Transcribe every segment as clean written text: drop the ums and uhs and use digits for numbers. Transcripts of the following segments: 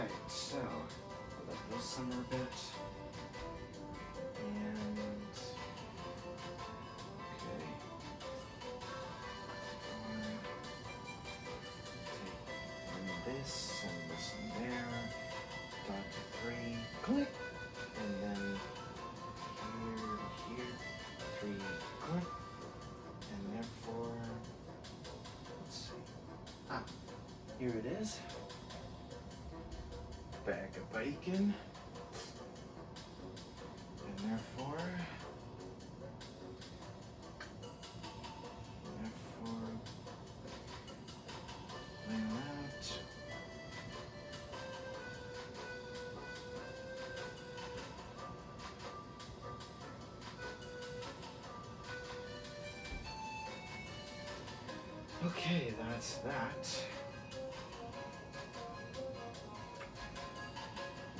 Alright, so I'll let those simmer a bit. And okay. Take this in there. Down to 3. Click. And then here to here. 3. Click. And therefore, let's see. Here it is. Bag of bacon. And therefore, lay that. Okay, that's that.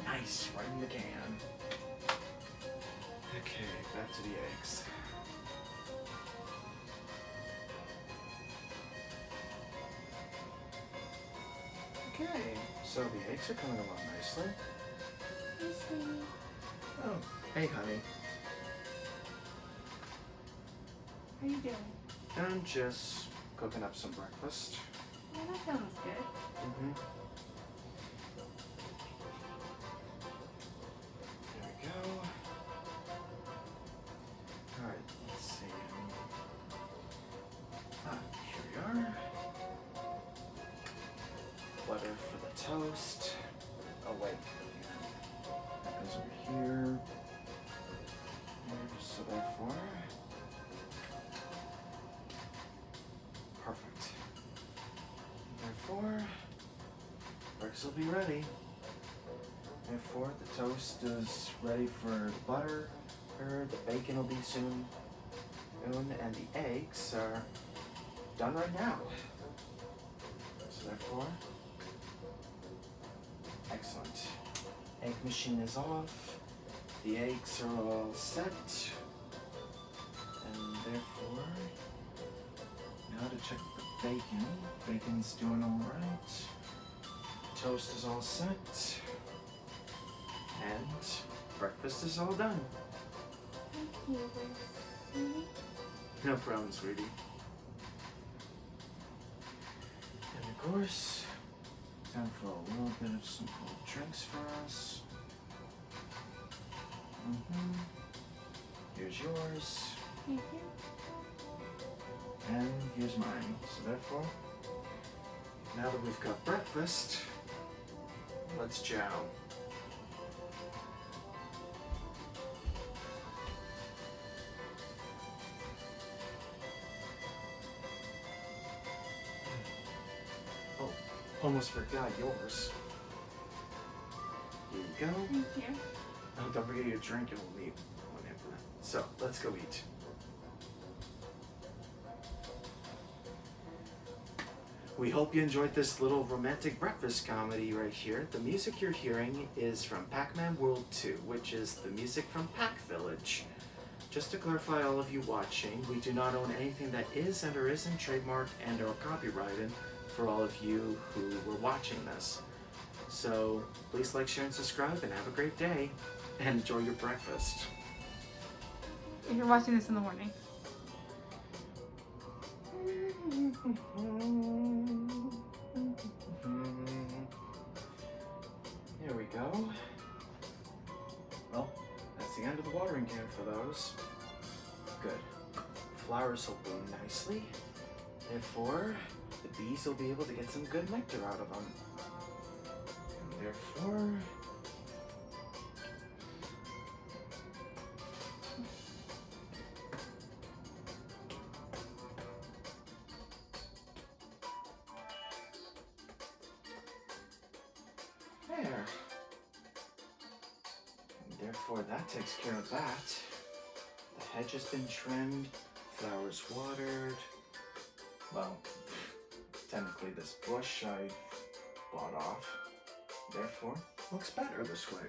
Nice, right in the can. Okay, back to the eggs. Okay, so the eggs are coming along nicely. Hey, sweetie. Oh, hey, honey. How you doing? I'm just cooking up some breakfast. Oh, that sounds good. Mm-hmm. There we go. All right, let's see. Here we are. Butter for the toast. Oh wait, that goes over here. So therefore, perfect. Therefore, breakfast will be ready. Therefore, the toast is ready for the butter. The bacon will be soon, and the eggs are done right now. So therefore, excellent. Egg machine is off. The eggs are all set. And therefore, now to check the bacon. Bacon's doing all right. Toast is all set. And breakfast is all done. Thank you, sweetie. No problem, sweetie. And of course, time for a little bit of some cold drinks for us. Here's yours. Thank you. And here's mine. So therefore, now that we've got breakfast, let's chow. Oh, almost forgot yours. Here you go. Thank you. Oh, don't forget your drink, and we'll need one after that. So, let's go eat. We hope you enjoyed this little romantic breakfast comedy right here. The music you're hearing is from Pac-Man World 2, which is the music from Pac Village. Just to clarify all of you watching, we do not own anything that is and or isn't trademarked and or copyrighted for all of you who were watching this. So please like, share, and subscribe, and have a great day, and enjoy your breakfast. If you're watching this in the morning. Here we go. Well, that's the end of the watering can for those. Good. Flowers will bloom nicely. Therefore, the bees will be able to get some good nectar out of them. And therefore, there. And therefore, that takes care of that. The hedge has been trimmed, flowers watered. Well, technically this bush I bought off. Therefore, looks better this way.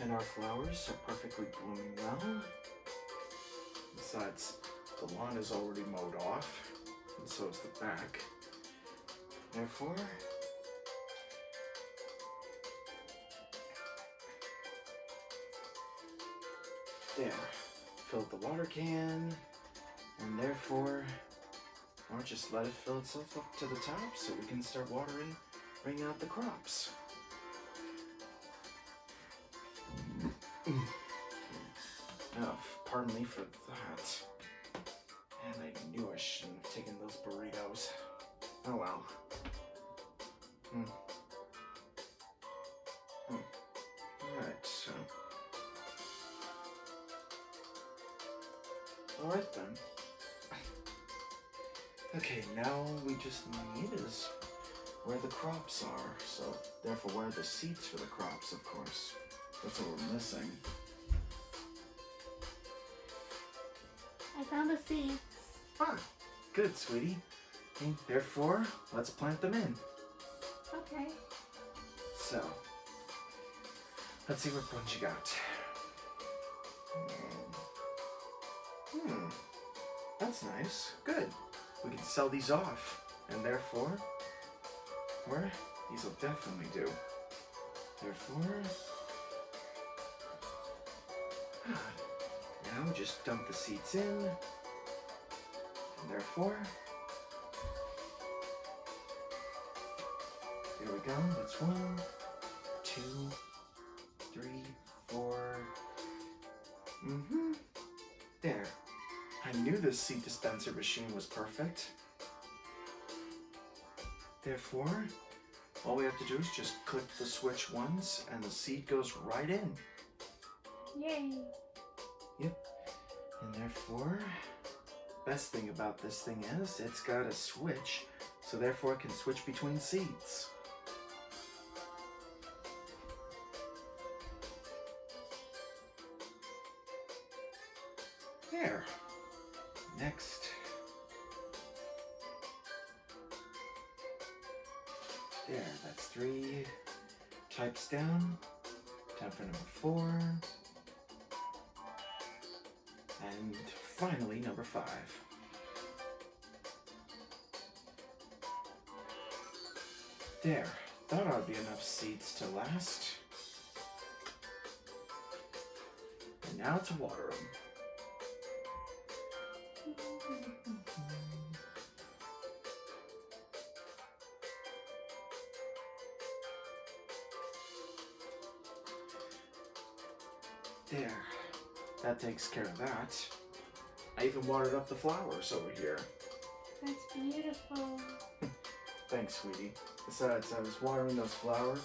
And our flowers are perfectly blooming well. Besides, the lawn is already mowed off, and so is the back. Therefore, There. Filled the water can, and therefore, or just let it fill itself up to the top so we can start watering, bring out the crops. Oh, pardon me for that. And I knew I shouldn't have taken those burritos. Oh well. Alright, so. Alright then. Okay, now we just need is where the crops are. So, therefore, where are the seeds for the crops, of course. That's what we're missing. I found the seeds. Ah, good, sweetie. And therefore, let's plant them in. Okay. So, let's see what ones you got. That's nice. Good. We can sell these off, and therefore, these will definitely do. Therefore, now just dump the seeds in, and therefore, there we go. That's 1, 2, 3, 4. There. I knew this seed dispenser machine was perfect. Therefore, all we have to do is just click the switch once and the seed goes right in. Yay. Yep. And therefore, best thing about this thing is it's got a switch, so therefore it can switch between seeds. There. Next. There, that's 3 types down. Time for number 4. And finally, number 5. There, that ought to be enough seeds to last. And now to water them. There, that takes care of that. I even watered up the flowers over here. That's beautiful. Thanks, sweetie. Besides, I was watering those flowers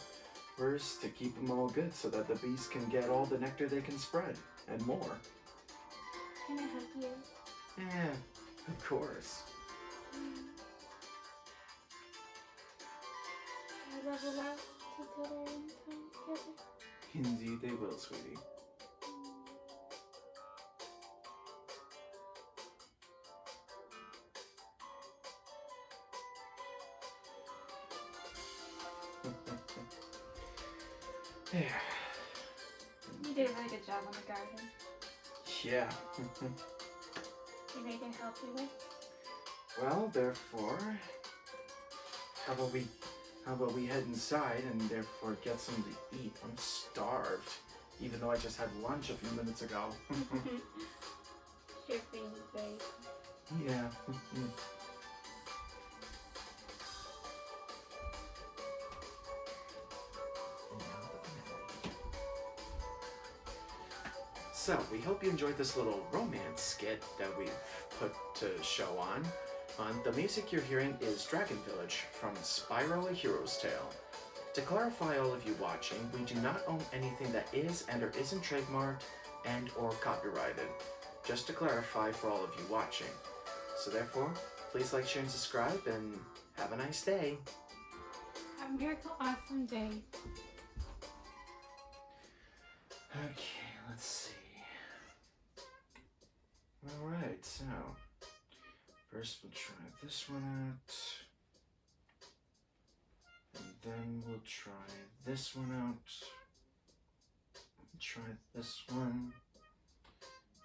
to keep them all good so that the bees can get all the nectar they can spread, and more. Can I help you? Yeah, of course. I love a lot to tell them together. Indeed they will, sweetie. There. You did a really good job on the garden. Yeah. Anything I can help you with? Well, therefore, how about we head inside and therefore get something to eat? I'm starved, even though I just had lunch a few minutes ago. Sure thing, babe. Yeah. So, we hope you enjoyed this little romance skit that we've put to show on. The music you're hearing is Dragon Village from Spyro: A Hero's Tale. To clarify all of you watching, we do not own anything that is and or isn't trademarked and or copyrighted. Just to clarify for all of you watching. So therefore, please like, share, and subscribe, and have a nice day. Have a miracle awesome day. Okay, let's see. Alright, so first we'll try this one out. And then we'll try this one out. Try this one.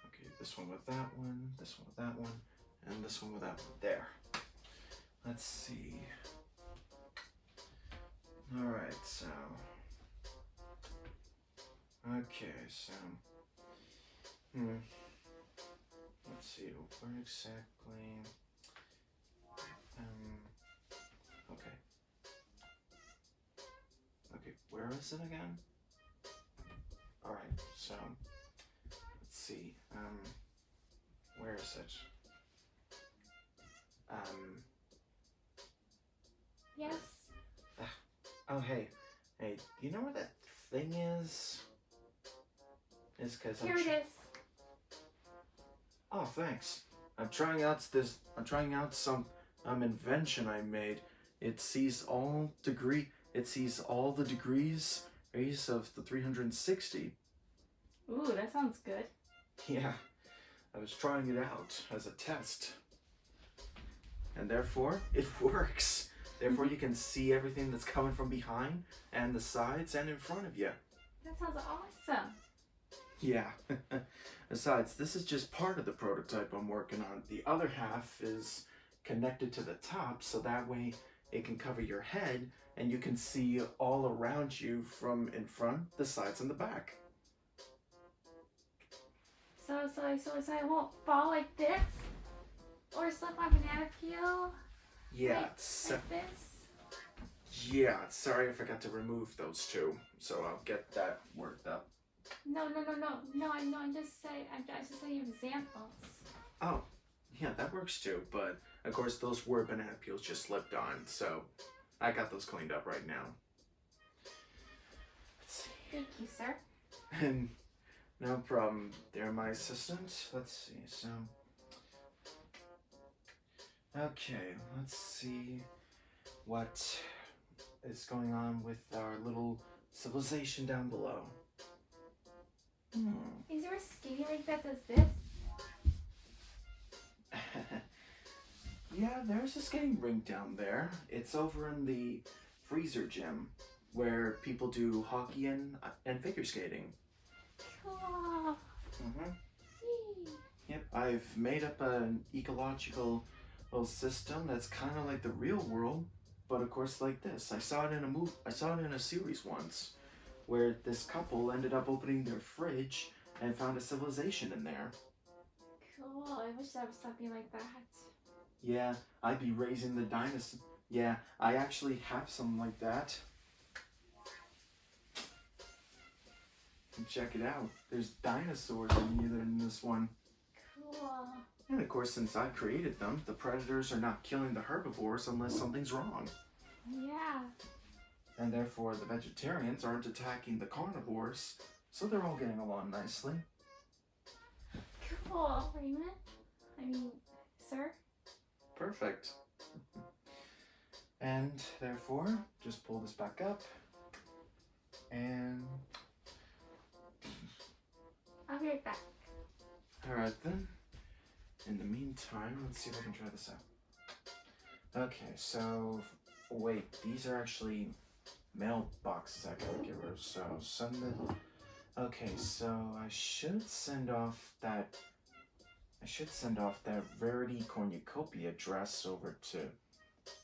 Okay, this one with that one, this one with that one, and this one with that one. There. Let's see. Alright, so. Okay, so. Hmm. Let's see, where exactly? Okay. Okay, where is it again? Alright, so, let's see, where is it? Um, Yes. oh, hey, you know where that thing is? It's because Here it is. Oh, thanks. I'm trying out some invention I made. It sees all the degrees rays of the 360. Ooh, that sounds good. Yeah, I was trying it out as a test. And therefore, it works. Therefore, you can see everything that's coming from behind and the sides and in front of you. That sounds awesome. Yeah. Besides, this is just part of the prototype I'm working on. The other half is connected to the top, so that way it can cover your head and you can see all around you from in front, the sides, and the back. So I won't fall like this? Or slip my banana peel? Yeah, Like this? yeah, sorry I forgot to remove those two, so I'll get that worked up. No, I'm just saying examples. Oh, yeah, that works too, but of course those were banana peels just slipped on, so I got those cleaned up right now. Let's see. Thank you, sir. And no problem. They're my assistant. Let's see. So, okay, let's see what is going on with our little civilization down below. Is there a skating rink that does this? Yeah, there's a skating rink down there. It's over in the freezer gym where people do hockey and figure skating. Cool. Yep, I've made up an ecological little system that's kind of like the real world, but of course like this. I saw it in a series once, where this couple ended up opening their fridge and found a civilization in there. Cool. I wish there was something like that. Yeah, I'd be raising the dinosaurs. Yeah, I actually have something like that. And check it out. There's dinosaurs in this one. Cool. And of course, since I created them, the predators are not killing the herbivores unless something's wrong. Yeah. And therefore, the vegetarians aren't attacking the carnivores, so they're all getting along nicely. Cool. Raymond? I mean, sir? Perfect. And therefore, just pull this back up. And I'll be right back. alright then. In the meantime, let's see if I can try this out. Okay, so wait, these are actually mailboxes I gotta get rid of. So send it. Okay, so I should send off that Rarity Cornucopia dress over to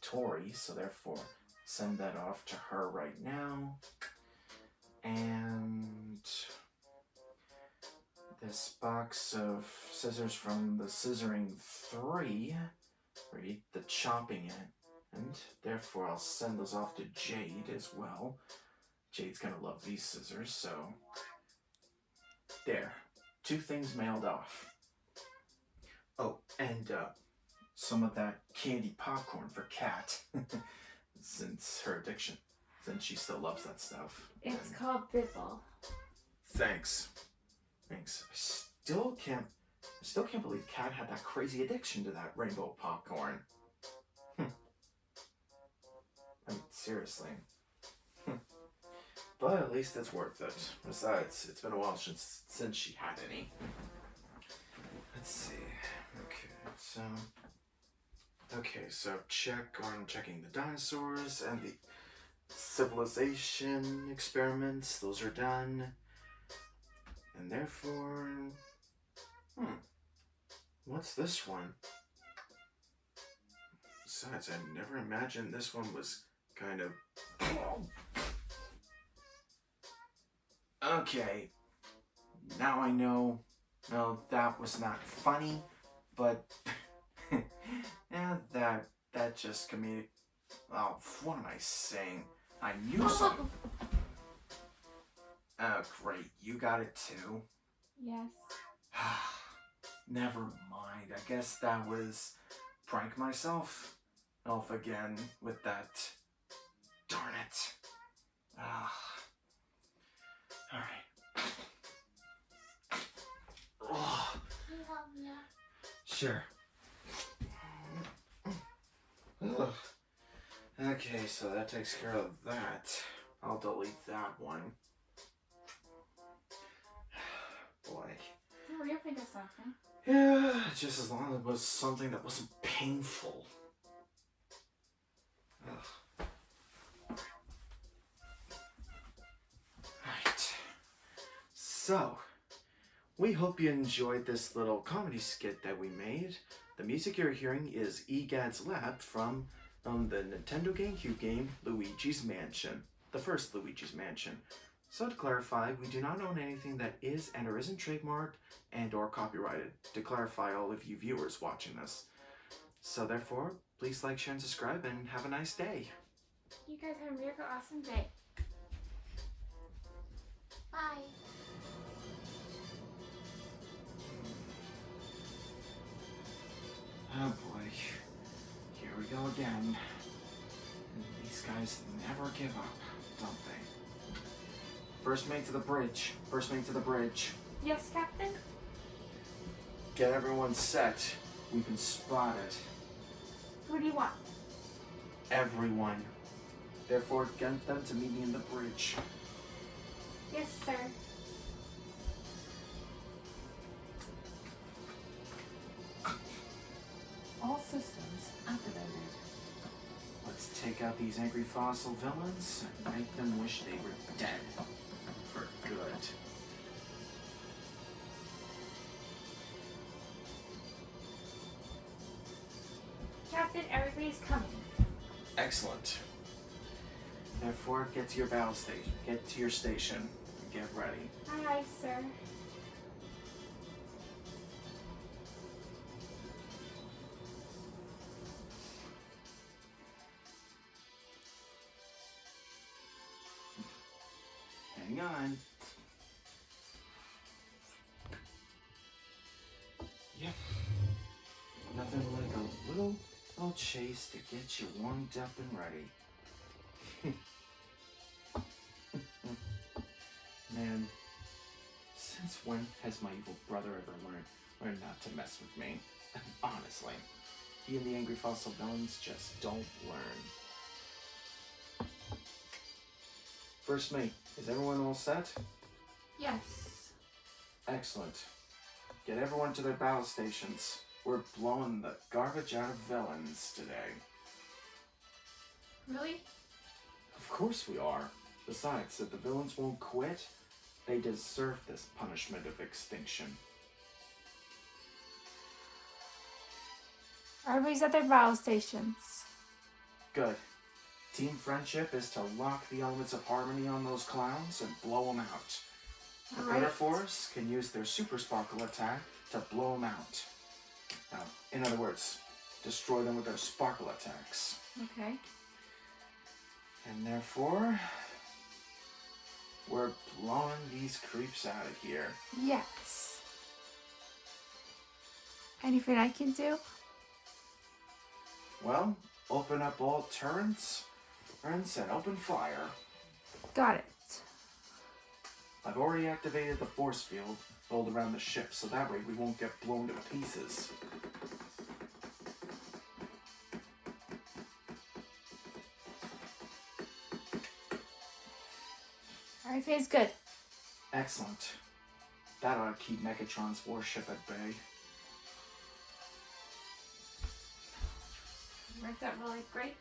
Tori, so therefore send that off to her right now. And this box of scissors from the Scissoring 3, read the chopping it, and therefore I'll send those off to Jade as well. Jade's gonna love these scissors, so there, 2 things mailed off. Oh, and some of that candy popcorn for Kat, since her addiction, since she still loves that stuff. It's called Bizzle. Thanks. I still can't believe Kat had that crazy addiction to that rainbow popcorn. I mean, seriously. But at least it's worth it. Besides, it's been a while since she had any. Let's see. So checking the dinosaurs and the civilization experiments. Those are done. And therefore, what's this one? Besides, I never imagined this one was kind of... Okay, now I know No, that was not funny, but yeah, that just comedic. Oh, what am I saying? I knew something. Oh, great, you got it too. Yes. Never mind. I guess that was prank myself off again with that. Darn it. Ah. All right. Oh, Can you help me out? sure. Ugh. Okay, so that takes care of that. I'll delete that one. Boy. Were you think of something? Yeah, just as long as it was something that wasn't painful. Ugh. Right. So, we hope you enjoyed this little comedy skit that we made. The music you're hearing is EGAD's Lab from the Nintendo GameCube game Luigi's Mansion, the first Luigi's Mansion. So to clarify, we do not own anything that is and or isn't trademarked and or copyrighted, to clarify all of you viewers watching this. So therefore, please like, share, and subscribe, and have a nice day. You guys have a really awesome day. Bye. Oh boy, here we go again. And these guys never give up, don't they? First mate to the bridge. First mate to the bridge. Yes, Captain? Get everyone set. We can spot it. Who do you want? Everyone. Therefore, get them to meet me in the bridge. Yes, sir. All systems activated. Let's take out these angry fossil villains and make them wish they were dead. For good. Captain, everybody's coming. Excellent. Therefore, get to your battle station. Get to your station. And get ready. Aye, sir. Hang on. Yep. Nothing like a little chase to get you warmed up and ready. Man, since when has my evil brother ever learned not to mess with me? Honestly, he and the angry fossil villains just don't learn. First mate, is everyone all set? Yes. Excellent. Get everyone to their battle stations. We're blowing the garbage out of villains today. Really? Of course we are. Besides, if the villains won't quit, they deserve this punishment of extinction. Everybody's at their battle stations. Good. Team Friendship is to lock the elements of harmony on those clowns and blow them out. The Alright. Better Force can use their Super Sparkle attack to blow them out. Now, in other words, destroy them with their Sparkle attacks. Okay. And therefore, we're blowing these creeps out of here. Yes. Anything I can do? Well, open up all turrets and open fire. Got it. I've already activated the force field rolled around the ship, so that way we won't get blown to pieces. Everything's good. Excellent. That ought to keep Megatron's warship at bay. Worked out really great.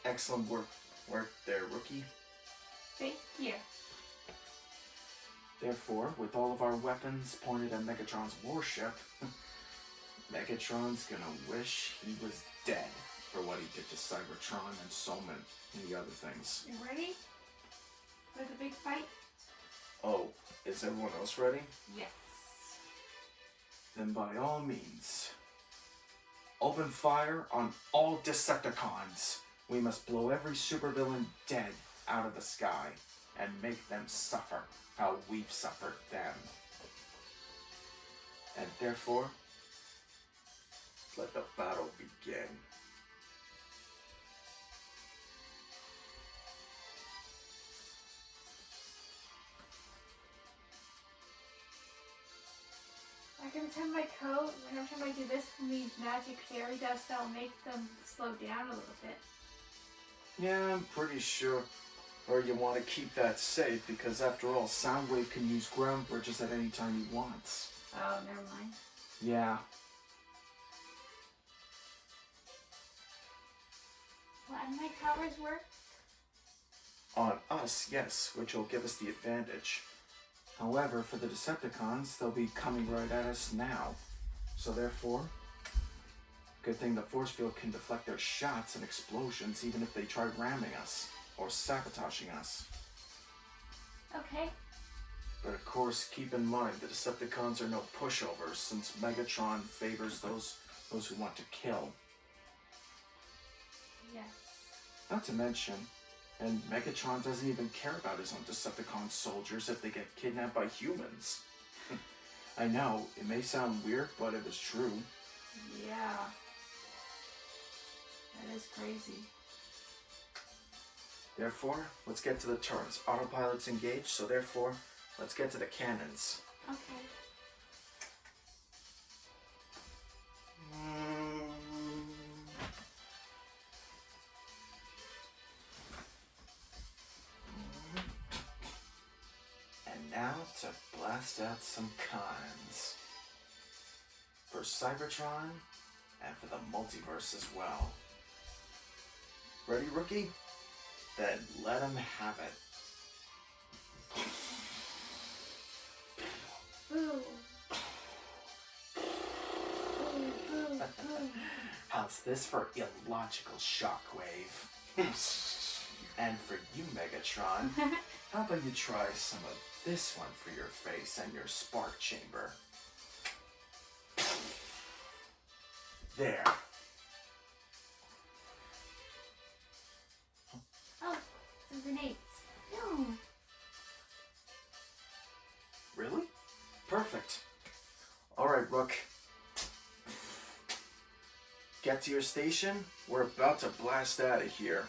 Excellent work there, rookie. Thank you. Therefore, with all of our weapons pointed at Megatron's warship, Megatron's gonna wish he was dead for what he did to Cybertron and so many other things. You ready for the big fight? Oh, is everyone else ready? Yes. Then by all means, open fire on all Decepticons. We must blow every supervillain dead out of the sky and make them suffer how we've suffered them. And therefore, let the battle begin. I can turn my coat, and every time I do this, when the magic fairy dust, that'll make them slow down a little bit. Yeah, I'm pretty sure. Or you want to keep that safe, because after all, Soundwave can use ground bridges at any time he wants. Oh, never mind. Yeah. Well, and my powers work? On us, yes, which will give us the advantage. However, for the Decepticons, they'll be coming right at us now. So therefore, good thing the force field can deflect their shots and explosions even if they try ramming us or sabotaging us. Okay. But of course, keep in mind the Decepticons are no pushovers since Megatron favors those who want to kill. Yes. Not to mention, and Megatron doesn't even care about his own Decepticon soldiers if they get kidnapped by humans. I know, it may sound weird, but it was true. Yeah. That is crazy. Therefore, let's get to the turrets. Autopilot's engaged, so therefore, let's get to the cannons. Okay. And now to blast out some cons. For Cybertron, and for the multiverse as well. Ready, rookie? Then let him have it. Boo. Boo, boo, boo. How's this for illogical shockwave? And for you, Megatron, how about you try some of this one for your face and your spark chamber? There. Oh, some grenades. No. Really? Perfect. Alright, Rook. Get to your station. We're about to blast out of here.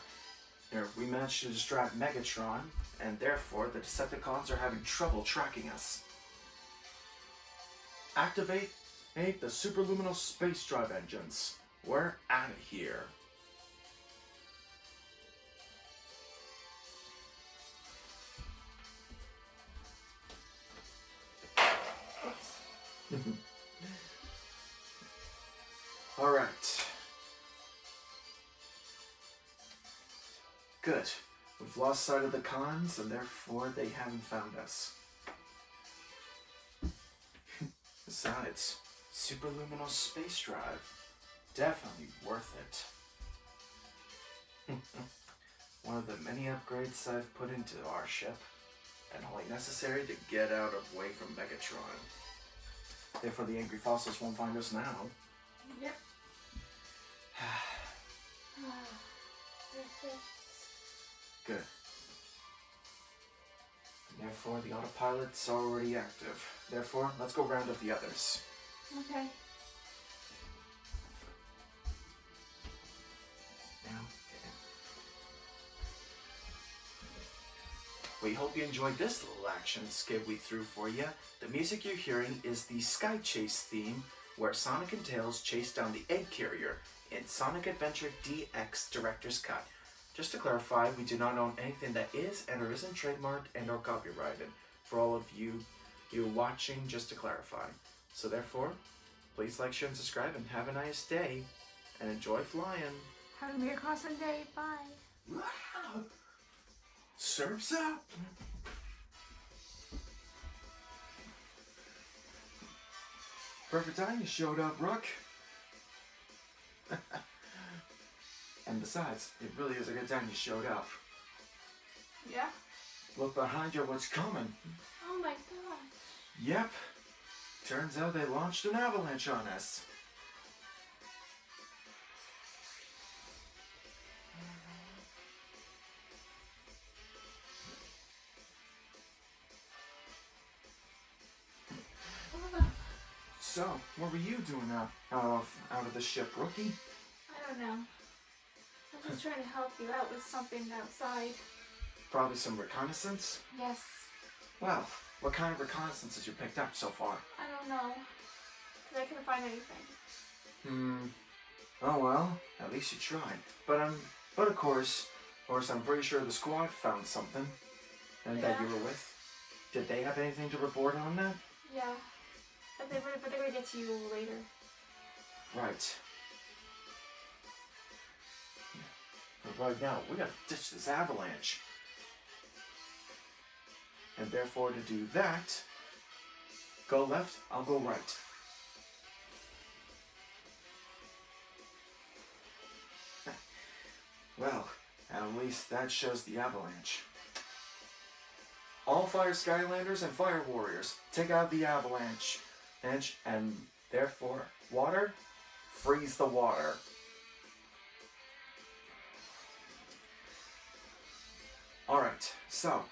Here, we managed to distract Megatron, and therefore the Decepticons are having trouble tracking us. Activate the superluminal space drive engines. We're out of here. All right. Good. We've lost sight of the cons, and therefore they haven't found us. Besides, superluminal space drive. Definitely worth it. One of the many upgrades I've put into our ship, and only necessary to get out of way from Megatron. Therefore the angry fossils won't find us now. Yep. Good. And therefore the autopilot's already active. Therefore, let's go round up the others. Okay. Now, we hope you enjoyed this little action skit we threw for you. The music you're hearing is the Sky Chase theme, where Sonic and Tails chase down the egg carrier in Sonic Adventure DX Director's Cut. Just to clarify, we do not own anything that is and or isn't trademarked and or copyrighted. For all of you watching, just to clarify. So therefore, please like, share, and subscribe, and have a nice day. And enjoy flying. Have a Merry Crossing Day. Bye. Wow. Surf's up. Perfect time you showed up, Rook. And besides, it really is a good time you showed up. Yeah? Look behind you, what's coming? Oh my gosh. Yep. turns out they launched an avalanche on us. So, what were you doing out of the ship, rookie? I don't know. I'm just trying to help you out with something outside. Probably some reconnaissance? Yes. Well, what kind of reconnaissance has you picked up so far? I don't know. Because I couldn't find anything. Oh well, at least you tried. But of course, I'm pretty sure the squad found something. And that you were with. Did they have anything to report on that? Yeah. But they're going to get to you later. Right. But right now, we gotta ditch this avalanche. And therefore, to do that, go left, I'll go right. Well, at least that shows the avalanche. All Fire Skylanders and Fire Warriors, take out the avalanche. And therefore, water, freeze the water. Alright, so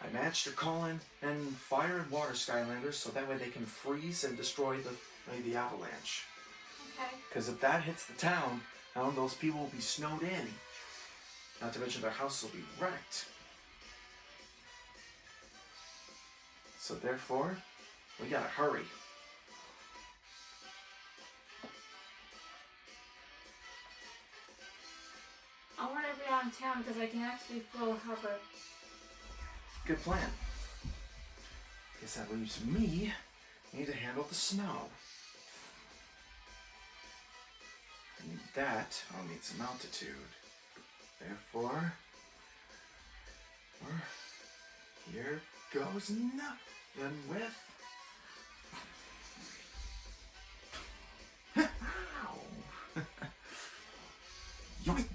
I managed to call in and fire and water Skylanders so that way they can freeze and destroy the avalanche. Okay. Because if that hits the town, those people will be snowed in. Not to mention their houses will be wrecked. So therefore, we gotta hurry. I want to be on town because I can actually throw a hover. Good plan. Guess that leaves me. I need to handle the snow. I need that. I'll need some altitude. Therefore, here goes nothing with. Ow. Yoink.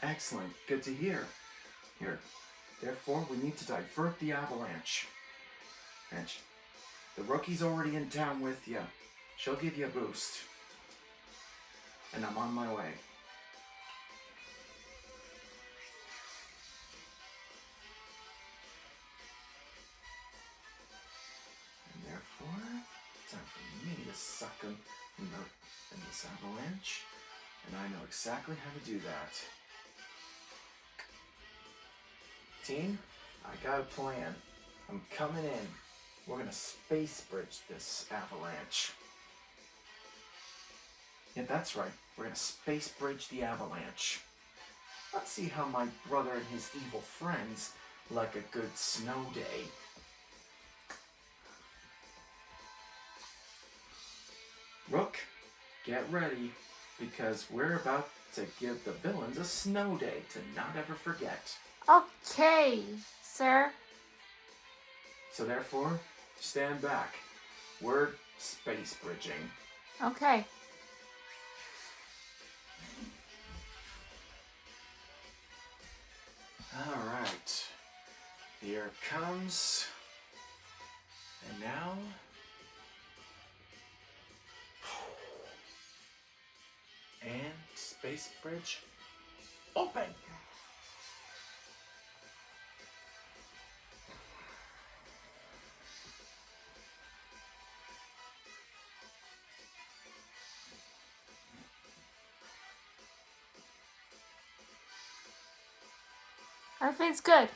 Excellent. Good to hear. Here. Therefore, we need to divert the avalanche. And the rookie's already in town with you. She'll give you a boost. And I'm on my way. And therefore, time for me to suck in this avalanche. And I know exactly how to do that. Team, I got a plan. I'm coming in. We're gonna space bridge this avalanche. Yeah, that's right. We're gonna space bridge the avalanche. Let's see how my brother and his evil friends like a good snow day. Rook, get ready, because we're about to give the villains a snow day to not ever forget. Okay, sir. So therefore, stand back. We're space bridging. Okay. Alright. Here it comes. And now... And space bridge open! Everything's good.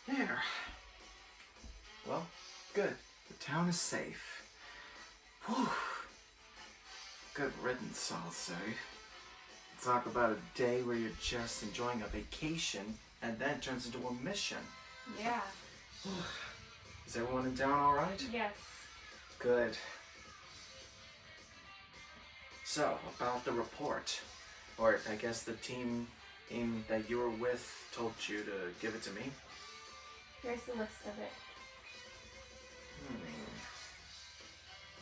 There. Well, good. The town is safe. Whew. Good riddance, I'll say. Talk about a day where you're just enjoying a vacation and then it turns into a mission. Yeah. Is everyone in town all right? Yes. Good. So, about the report. Or, I guess the team that you were with told you to give it to me. Here's the list of it.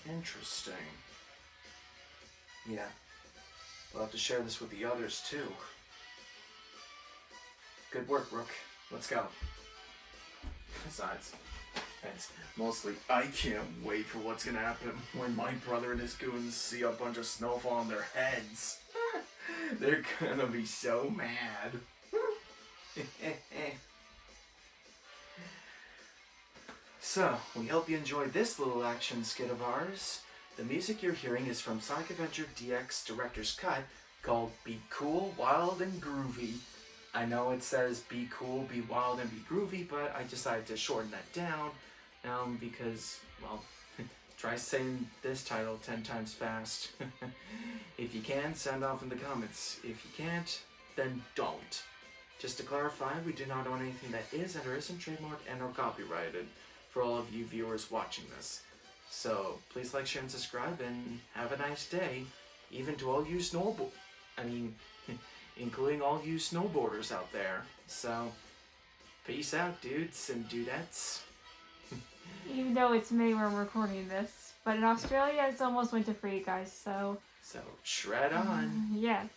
Interesting. Yeah. We'll have to share this with the others too. Good work, Brooke. Let's go. Besides, it's mostly I can't wait for what's gonna happen when my brother and his goons see a bunch of snowfall on their heads. They're gonna be so mad. So, we hope you enjoyed this little action skit of ours. The music you're hearing is from Sonic Adventure DX Director's Cut, called Be Cool, Wild, and Groovy. I know it says be cool, be wild, and be groovy, but I decided to shorten that down because, well, try saying this title 10 times fast. If you can, sound off in the comments. If you can't, then don't. Just to clarify, we do not own anything that is and or isn't trademarked and or copyrighted for all of you viewers watching this. So please like, share, and subscribe, and have a nice day, even to all you including all you snowboarders out there. So, peace out, dudes and dudettes. Even though it's May when we're recording this, but in Australia it's almost winter for you guys, so... So, shred on. Yes.